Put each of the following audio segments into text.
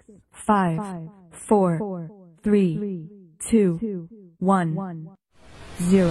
5, 4, 3, 2, 1, 0.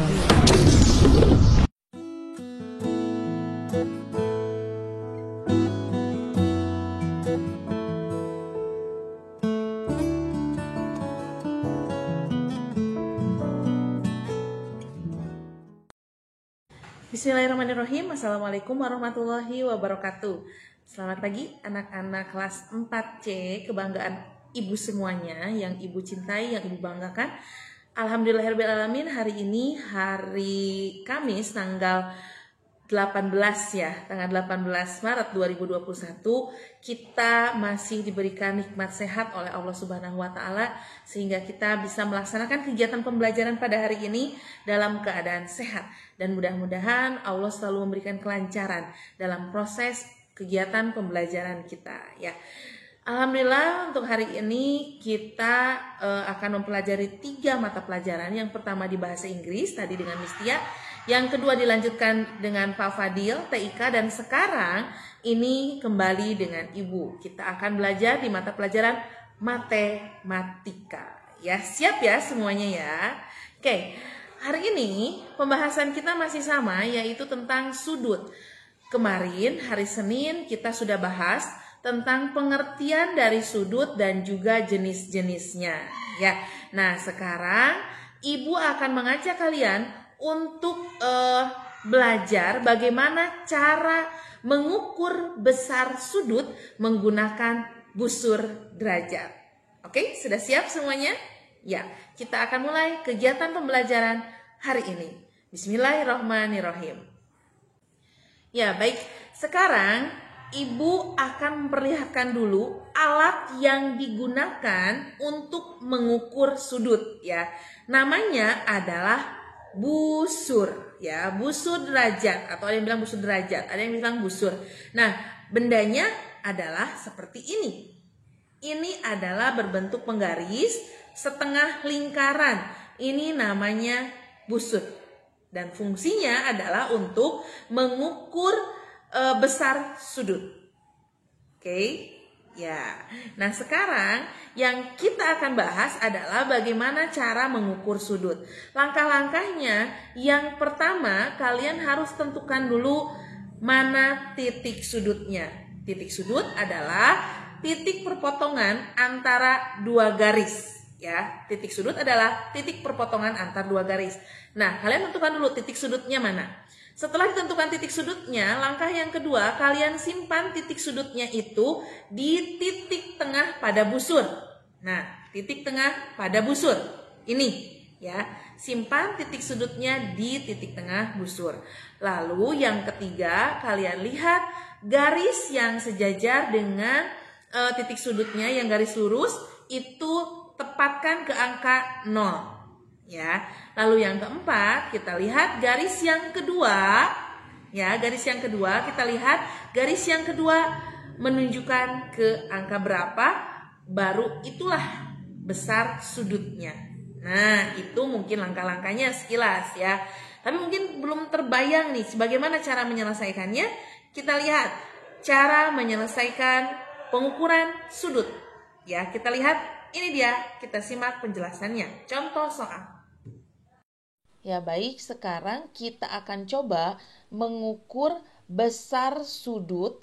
Bismillahirrahmanirrahim. Assalamualaikum warahmatullahi wabarakatuh. Selamat pagi anak-anak kelas 4C, kebanggaan ibu semuanya, yang ibu cintai, yang ibu banggakan. Alhamdulillahirrahmanirrahim, hari ini hari Kamis tanggal 18 ya, tanggal 18 Maret 2021, kita masih diberikan nikmat sehat oleh Allah Subhanahu wa taala sehingga kita bisa melaksanakan kegiatan pembelajaran pada hari ini dalam keadaan sehat, dan mudah-mudahan Allah selalu memberikan kelancaran dalam proses kegiatan pembelajaran kita ya. Alhamdulillah, untuk hari ini kita akan mempelajari 3 mata pelajaran. Yang pertama di bahasa Inggris tadi dengan Miss Tia, yang kedua dilanjutkan dengan Pak Fadil, TIK, dan sekarang ini kembali dengan Ibu. Kita akan belajar di mata pelajaran matematika. Ya, siap ya semuanya ya. Oke, hari ini pembahasan kita masih sama, yaitu tentang sudut. Kemarin hari Senin kita sudah bahas tentang pengertian dari sudut dan juga jenis-jenisnya ya. Nah, sekarang Ibu akan mengajak kalian untuk belajar bagaimana cara mengukur besar sudut menggunakan busur derajat. Oke, sudah siap semuanya? Ya, kita akan mulai kegiatan pembelajaran hari ini. Bismillahirrahmanirrahim. Ya, baik. Sekarang Ibu akan memperlihatkan dulu alat yang digunakan untuk mengukur sudut ya. Namanya adalah busur ya, busur derajat, atau ada yang bilang busur derajat, ada yang bilang busur. Nah, bendanya adalah seperti ini. Ini adalah berbentuk penggaris setengah lingkaran. Ini namanya busur. Dan fungsinya adalah untuk mengukur besar sudut. Oke. Ya. Nah, sekarang yang kita akan bahas adalah bagaimana cara mengukur sudut. Langkah-langkahnya, yang pertama kalian harus tentukan dulu mana titik sudutnya. Titik sudut adalah titik perpotongan antara 2 garis. Ya, titik sudut adalah titik perpotongan antar 2 garis. Nah, kalian tentukan dulu titik sudutnya mana. Setelah ditentukan titik sudutnya, langkah yang kedua, kalian simpan titik sudutnya itu di titik tengah pada busur. Nah, titik tengah pada busur ini ya, simpan titik sudutnya di titik tengah busur. Lalu yang ketiga, kalian lihat garis yang sejajar dengan titik sudutnya, yang garis lurus itu tepatkan ke angka 0 ya. Lalu yang keempat, kita lihat garis yang kedua ya, garis yang kedua kita lihat garis yang kedua menunjukkan ke angka berapa, baru itulah besar sudutnya. Nah, itu mungkin langkah-langkahnya sekilas ya. Tapi mungkin belum terbayang nih bagaimana cara menyelesaikannya. Kita lihat cara menyelesaikan pengukuran sudut ya. Kita lihat, ini dia, kita simak penjelasannya. Contoh soal. Ya baik, sekarang kita akan coba mengukur besar sudut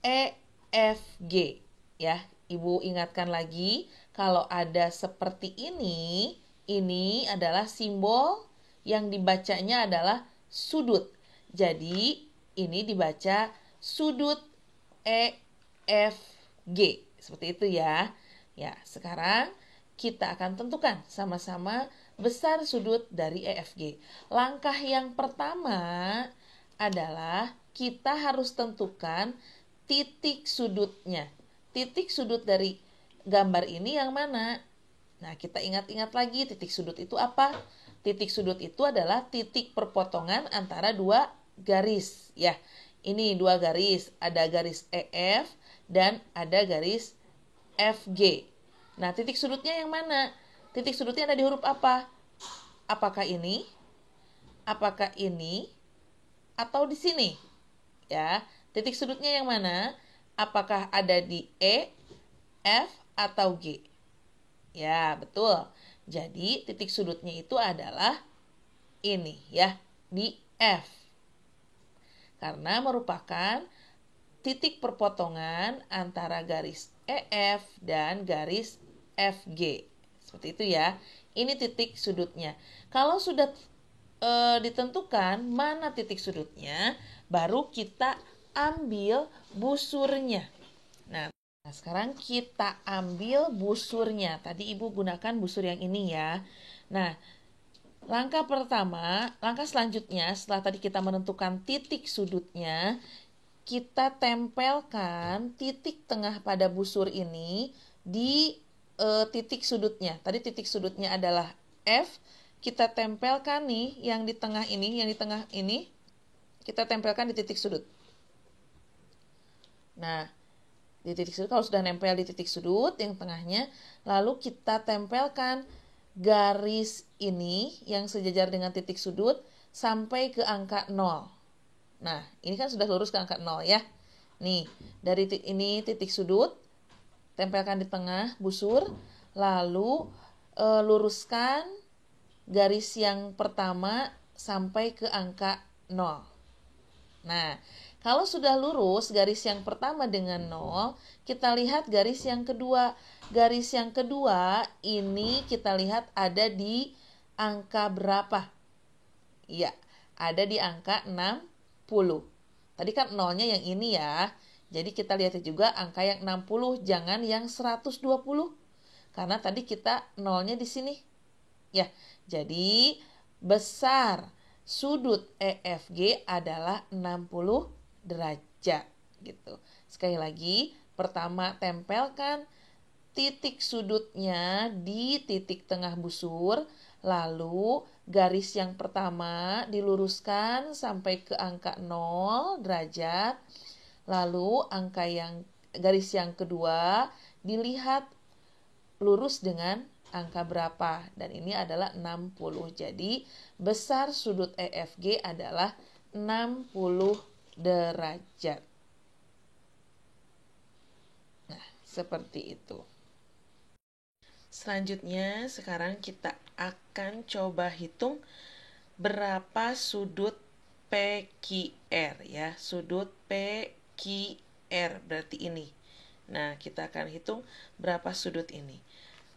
EFG ya. Ibu ingatkan lagi, kalau ada seperti ini adalah simbol yang dibacanya adalah sudut. Jadi ini dibaca sudut EFG. Seperti itu ya. Ya, sekarang kita akan tentukan sama-sama besar sudut dari EFG. Langkah yang pertama adalah kita harus tentukan titik sudutnya. Titik sudut dari gambar ini yang mana? Nah, kita ingat-ingat lagi, titik sudut itu apa? Titik sudut itu adalah titik perpotongan antara 2 garis ya. Ini 2 garis, ada garis EF dan ada garis FG. Nah, titik sudutnya yang mana? Titik sudutnya ada di huruf apa? Apakah ini? Apakah ini? Atau di sini? Ya, titik sudutnya yang mana? Apakah ada di E, F, atau G? Ya, betul. Jadi titik sudutnya itu adalah ini ya, di F. Karena merupakan titik perpotongan antara garis EF dan garis FG. Seperti itu ya. Ini titik sudutnya. Kalau sudah ditentukan mana titik sudutnya, baru kita ambil busurnya. Nah, sekarang kita ambil busurnya. Tadi Ibu gunakan busur yang ini ya. Nah, langkah selanjutnya setelah tadi kita menentukan titik sudutnya, kita tempelkan titik tengah pada busur ini di titik sudutnya. Tadi titik sudutnya adalah F. Kita tempelkan nih yang di tengah ini, kita tempelkan di titik sudut. Nah, di titik sudut, kalau sudah nempel di titik sudut yang tengahnya, lalu kita tempelkan garis ini yang sejajar dengan titik sudut sampai ke angka 0. Nah, ini kan sudah lurus ke angka 0 ya. Nih, dari ini titik sudut, tempelkan di tengah busur, lalu luruskan garis yang pertama sampai ke angka 0. Nah, kalau sudah lurus garis yang pertama dengan 0, kita lihat garis yang kedua. Garis yang kedua ini kita lihat ada di angka berapa? Iya, ada di angka 60. Tadi kan 0-nya yang ini ya. Jadi kita lihat juga angka yang 60, jangan yang 120. Karena tadi kita 0-nya di sini. Ya, jadi besar sudut EFG adalah 60 derajat gitu. Sekali lagi, pertama tempelkan titik sudutnya di titik tengah busur, lalu garis yang pertama diluruskan sampai ke angka 0 derajat, lalu garis yang kedua dilihat lurus dengan angka berapa, dan ini adalah 60. Jadi besar sudut EFG adalah 60 derajat. Nah, seperti itu. Selanjutnya sekarang kita akan coba hitung berapa sudut PQR ya. Sudut PQR berarti ini. Nah, kita akan hitung berapa sudut ini.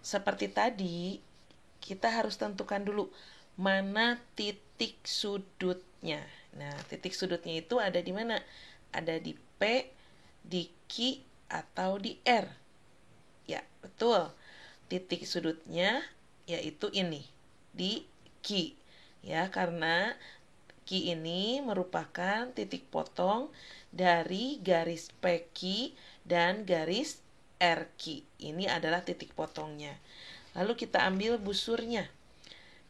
Seperti tadi, kita harus tentukan dulu mana titik sudutnya. Nah, titik sudutnya itu ada di mana? Ada di P, di Q, atau di R. Ya, betul. Titik sudutnya yaitu ini, di Q. Ya, karena Q ini merupakan titik potong dari garis PQ dan garis RQ. Ini adalah titik potongnya. Lalu kita ambil busurnya.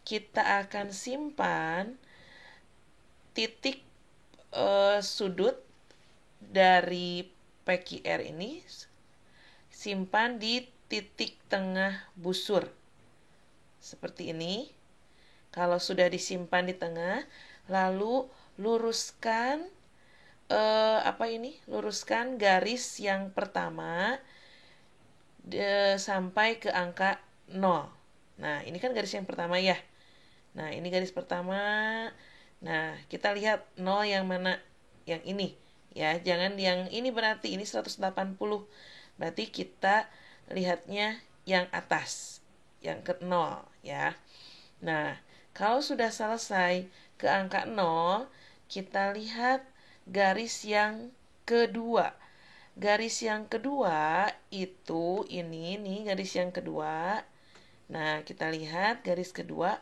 Kita akan simpan titik sudut dari PQR ini, simpan di titik tengah busur. Seperti ini. Kalau sudah disimpan di tengah, lalu luruskan luruskan garis yang pertama sampai ke angka 0. Nah, ini kan garis yang pertama ya. Nah, ini garis pertama. Nah, kita lihat 0 yang mana? Yang ini. Ya, jangan yang ini, berarti ini 180. Berarti kita lihatnya yang atas, yang ke 0 ya. Nah, kalau sudah selesai ke angka 0, kita lihat garis yang kedua. Garis yang kedua itu ini nih, garis yang kedua. Nah, kita lihat garis kedua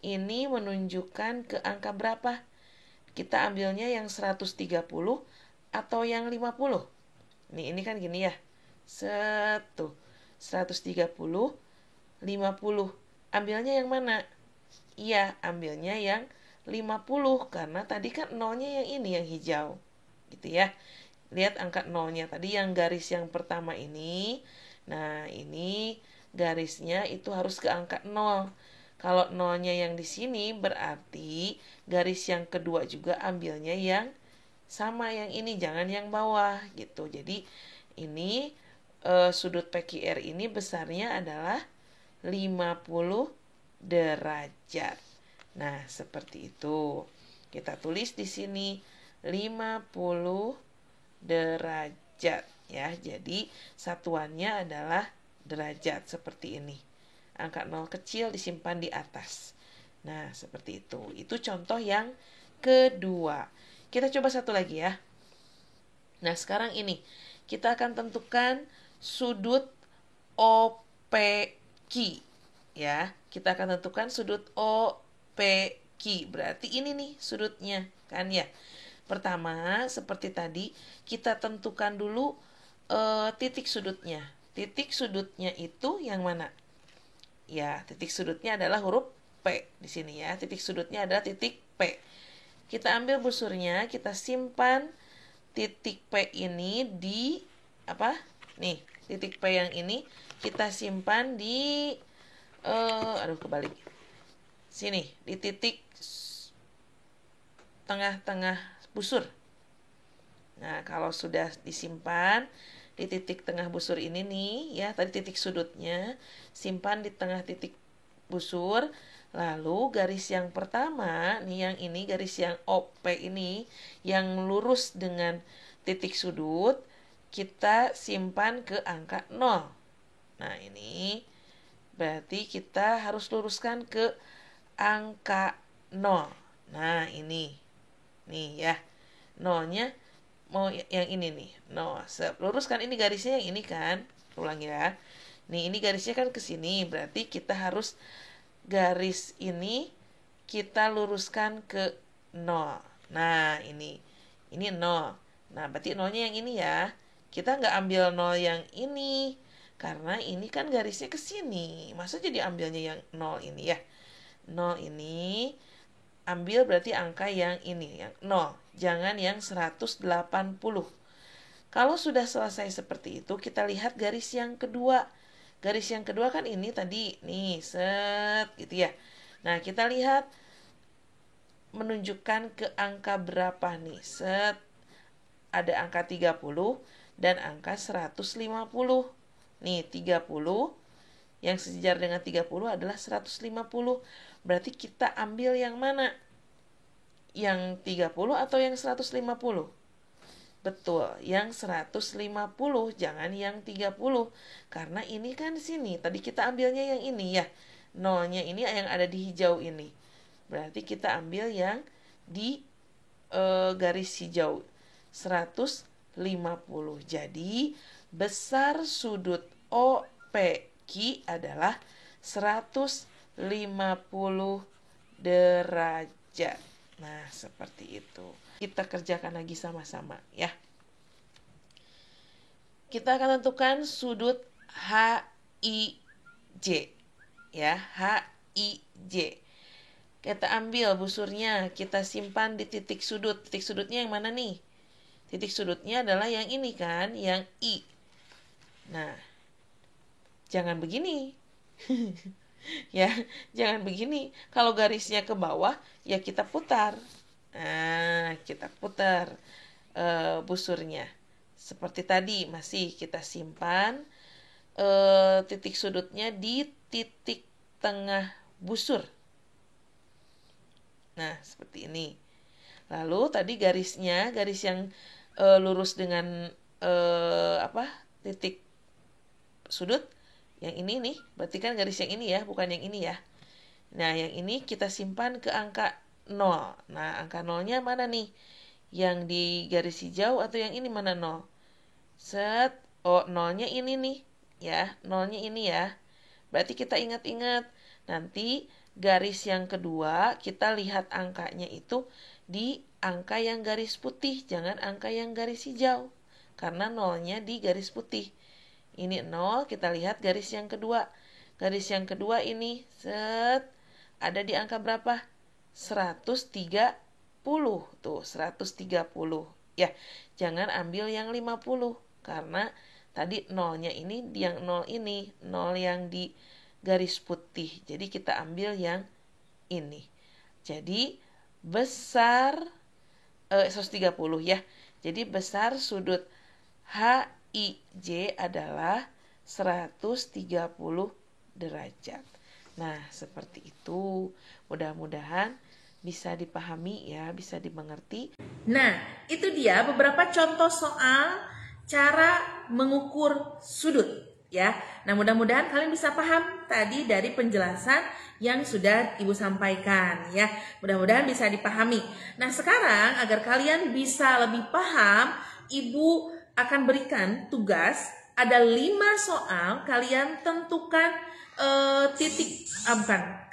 ini menunjukkan ke angka berapa? Kita ambilnya yang 130 atau yang 50. Nih, ini kan gini ya. 130, 50. Ambilnya yang mana? Iya, ambilnya yang 50 karena tadi kan nolnya yang ini, yang hijau. Gitu ya. Lihat angka 0-nya tadi yang garis yang pertama ini. Nah, ini garisnya itu harus ke angka 0. Kalau 0-nya yang di sini berarti garis yang kedua juga ambilnya yang sama yang ini, jangan yang bawah gitu. Jadi ini sudut PQR ini besarnya adalah 50 derajat. Nah, seperti itu. Kita tulis di sini 50 derajat ya. Jadi satuannya adalah derajat seperti ini. Angka 0 kecil disimpan di atas. Nah, seperti itu. Itu contoh yang kedua. Kita coba satu lagi ya. Nah, sekarang ini kita akan tentukan sudut OPQ ya. Kita akan tentukan sudut OPQ. Berarti ini nih sudutnya kan ya. Pertama, seperti tadi, kita tentukan dulu titik sudutnya. Titik sudutnya itu yang mana? Ya, titik sudutnya adalah huruf P di sini ya. Titik sudutnya adalah titik P. Kita ambil busurnya, kita simpan titik P ini di apa? Nih, titik P yang ini kita simpan di kebalik. Sini, di titik tengah-tengah busur. Nah, kalau sudah disimpan di titik tengah busur ini nih, ya, tadi titik sudutnya, simpan di tengah titik busur. Lalu garis yang pertama, nih yang ini, garis yang OP ini, yang lurus dengan titik sudut, kita simpan ke angka 0. Nah, ini berarti kita harus luruskan ke angka 0. Nah, ini. Nih ya. 0-nya mau yang ini nih. 0. Luruskan ini garisnya yang ini kan. Ulangi ya. Nih, ini garisnya kan ke sini. Berarti kita harus garis ini kita luruskan ke 0. Nah, ini. Ini 0. Nah, berarti 0-nya yang ini ya. Kita nggak ambil 0 yang ini. Karena ini kan garisnya ke sini. Masa jadi ambilnya yang 0 ini ya. 0 ini ambil berarti angka yang ini, yang 0. Jangan yang 180. Kalau sudah selesai seperti itu, kita lihat garis yang kedua. Garis yang kedua kan ini tadi, nih, set, gitu ya. Nah, kita lihat menunjukkan ke angka berapa nih, set. Ada angka 30 dan angka 150. Nih, 30 yang sejajar dengan 30 adalah 150. Berarti kita ambil yang mana? Yang 30 atau yang 150? Betul, yang 150, jangan yang 30. Karena ini kan sini, tadi kita ambilnya yang ini ya. Nolnya ini yang ada di hijau ini. Berarti kita ambil yang di garis hijau. 150. Jadi, besar sudut OPQ adalah 150 derajat. Nah, seperti itu. Kita kerjakan lagi sama-sama ya. Kita akan tentukan sudut HIJ. Ya, HIJ. Kita ambil busurnya, kita simpan di titik sudut. Titik sudutnya yang mana nih? Titik sudutnya adalah yang ini kan, yang I. Nah, jangan begini. Ya, jangan begini. Kalau garisnya ke bawah, ya kita putar. Nah, kita putar busurnya. Seperti tadi, masih kita simpan titik sudutnya di titik tengah busur. Nah, seperti ini. Lalu tadi garisnya, garis yang lurus dengan titik sudut, yang ini nih, berarti kan garis yang ini ya, bukan yang ini ya. Nah, yang ini kita simpan ke angka 0. Nah, angka 0-nya mana nih? Yang di garis hijau atau yang ini mana 0? Set, 0-nya ini nih, ya, 0-nya ini ya. Berarti kita ingat-ingat, nanti garis yang kedua, kita lihat angkanya itu di angka yang garis putih, jangan angka yang garis hijau. Karena 0-nya di garis putih. Ini 0, kita lihat garis yang kedua. Garis yang kedua ini, set, ada di angka berapa? 130. Tuh, 130. Ya, jangan ambil yang 50. Karena tadi 0-nya ini, yang 0 ini, 0 yang di garis putih. Jadi kita ambil yang ini. Jadi, besar 130 ya. Jadi besar sudut IJ adalah 130 derajat. Nah, seperti itu. Mudah-mudahan bisa dipahami ya, bisa dimengerti. Nah, itu dia beberapa contoh soal cara mengukur sudut ya. Nah, mudah-mudahan kalian bisa paham tadi dari penjelasan yang sudah Ibu sampaikan ya. Mudah-mudahan bisa dipahami. Nah, sekarang agar kalian bisa lebih paham, Ibu akan berikan tugas ada 5 soal. Kalian tentukan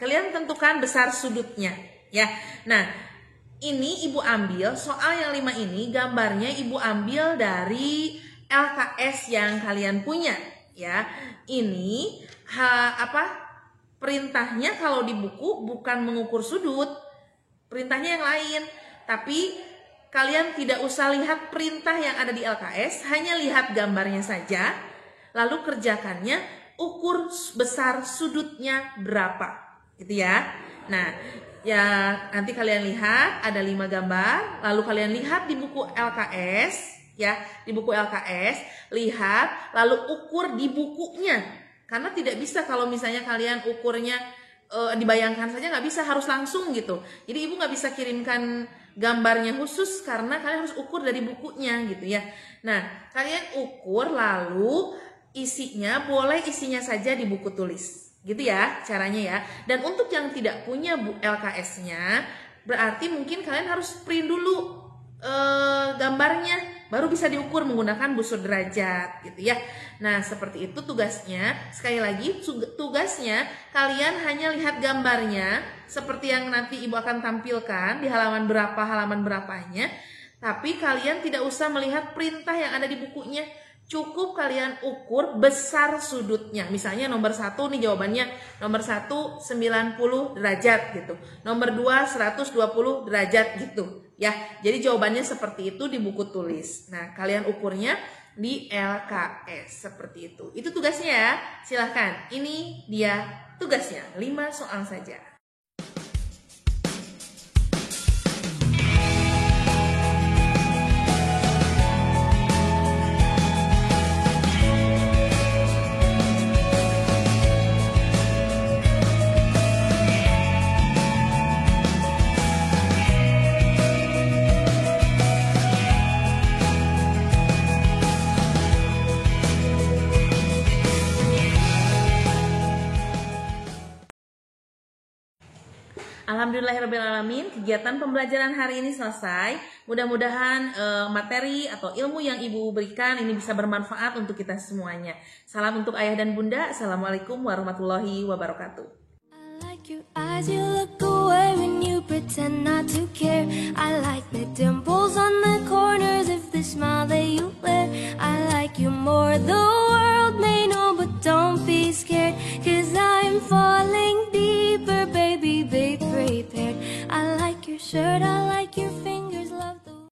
kalian tentukan besar sudutnya ya. Nah, ini Ibu ambil soal yang 5 ini, gambarnya Ibu ambil dari LKS yang kalian punya ya. Ini perintahnya kalau di buku bukan mengukur sudut, perintahnya yang lain. Tapi kalian tidak usah lihat perintah yang ada di LKS, hanya lihat gambarnya saja, lalu kerjakannya, ukur besar sudutnya berapa, gitu ya. Nah, ya nanti kalian lihat ada 5 gambar, lalu kalian lihat di buku LKS, ya, di buku LKS, lihat, lalu ukur di bukunya. Karena tidak bisa kalau misalnya kalian ukurnya dibayangkan saja, nggak bisa, harus langsung gitu. Jadi Ibu nggak bisa kirimkan gambarnya khusus karena kalian harus ukur dari bukunya gitu ya. Nah, kalian ukur lalu isinya saja di buku tulis. Gitu ya caranya ya. Dan untuk yang tidak punya LKS-nya, berarti mungkin kalian harus print dulu gambarnya, baru bisa diukur menggunakan busur derajat gitu ya. Nah, seperti itu tugasnya. Sekali lagi, tugasnya kalian hanya lihat gambarnya seperti yang nanti Ibu akan tampilkan di halaman berapanya. Tapi kalian tidak usah melihat perintah yang ada di bukunya. Cukup kalian ukur besar sudutnya. Misalnya nomor 1 nih jawabannya, nomor 1 90 derajat gitu. Nomor 2 120 derajat gitu ya. Jadi jawabannya seperti itu di buku tulis. Nah, kalian ukurnya di LKS seperti itu. Itu tugasnya ya. Silahkan. Ini dia tugasnya. 5 soal saja. Alhamdulillahirrahmanirrahim, kegiatan pembelajaran hari ini selesai. Mudah-mudahan materi atau ilmu yang Ibu berikan ini bisa bermanfaat untuk kita semuanya. Salam untuk ayah dan bunda. Assalamualaikum warahmatullahi wabarakatuh.